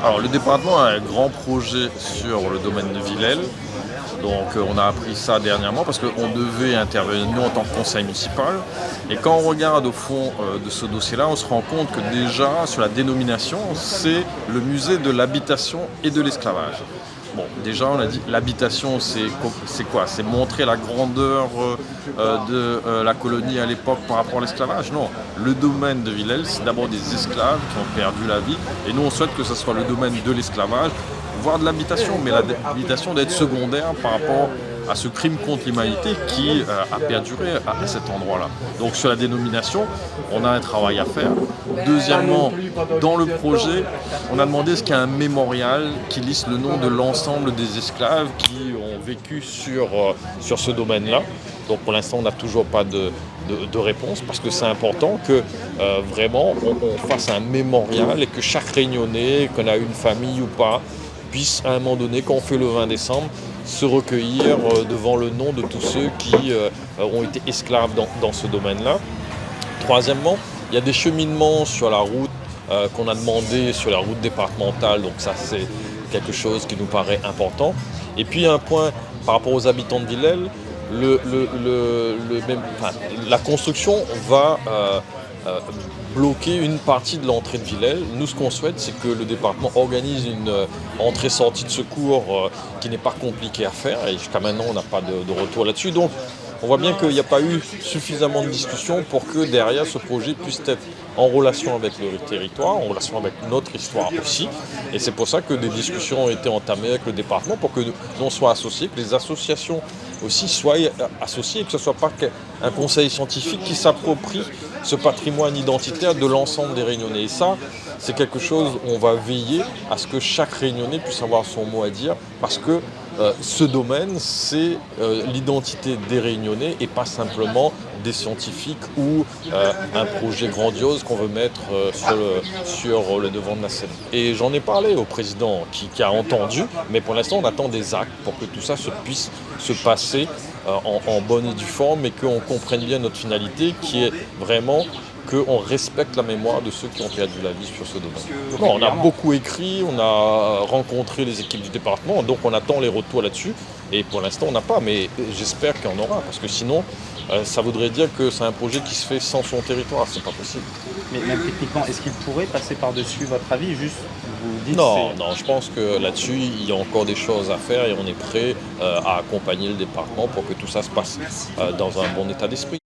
Alors, le département a un grand projet sur le domaine de Villèle. Donc, on a appris ça dernièrement parce qu'on devait intervenir, nous, en tant que conseil municipal. Et quand on regarde au fond de ce dossier-là, on se rend compte que déjà, sur la dénomination, c'est le musée de l'habitation et de l'esclavage. Bon, déjà, on a dit l'habitation, c'est quoi? C'est montrer la grandeur de la colonie à l'époque par rapport à l'esclavage? Non. Le domaine de Villèle, c'est d'abord des esclaves qui ont perdu la vie. Et nous, on souhaite que ce soit le domaine de l'esclavage, voire de l'habitation, mais l'habitation d'être secondaire par rapport à ce crime contre l'humanité qui a perduré à cet endroit-là. Donc sur la dénomination, on a un travail à faire. Deuxièmement, dans le projet, on a demandé est-ce qu'il y a un mémorial qui liste le nom de l'ensemble des esclaves qui ont vécu sur ce domaine-là. Donc pour l'instant, on n'a toujours pas de réponse parce que c'est important que vraiment on fasse un mémorial et que chaque Réunionnais, qu'on a une famille ou pas, puisse à un moment donné, quand on fait le 20 décembre, se recueillir devant le nom de tous ceux qui ont été esclaves dans ce domaine-là. Troisièmement, il y a des cheminements sur la route qu'on a demandé sur la route départementale, donc ça c'est quelque chose qui nous paraît important. Et puis un point par rapport aux habitants de Villèle, la construction va bloquer une partie de l'entrée de Villèle. Nous, ce qu'on souhaite, c'est que le département organise une entrée-sortie de secours qui n'est pas compliquée à faire. Et jusqu'à maintenant, on n'a pas de retour là-dessus. Donc, on voit bien qu'il n'y a pas eu suffisamment de discussions pour que derrière ce projet puisse être en relation avec le territoire, en relation avec notre histoire aussi. Et c'est pour ça que des discussions ont été entamées avec le département pour que nous on soit associés, que les associations aussi soient associées et que ce ne soit pas un conseil scientifique qui s'approprie ce patrimoine identitaire de l'ensemble des Réunionnais. Et ça, c'est quelque chose où on va veiller à ce que chaque Réunionnais puisse avoir son mot à dire parce que ce domaine, c'est l'identité des Réunionnais et pas simplement des scientifiques ou un projet grandiose qu'on veut mettre sur le devant de la scène. Et j'en ai parlé au président qui a entendu, mais pour l'instant on attend des actes pour que tout ça puisse se passer en bonne et due forme et qu'on comprenne bien notre finalité qui est vraiment qu'on respecte la mémoire de ceux qui ont perdu la vie sur ce domaine. Non, on a beaucoup écrit, on a rencontré les équipes du département, donc on attend les retours là-dessus. Et pour l'instant, on n'a pas, mais j'espère qu'il y en aura, parce que sinon, ça voudrait dire que c'est un projet qui se fait sans son territoire, c'est pas possible. Mais même techniquement, est-ce qu'il pourrait passer par-dessus votre avis? Juste, vous dites Non, non, je pense que là-dessus, il y a encore des choses à faire et on est prêt à accompagner le département pour que tout ça se passe dans un bon état d'esprit.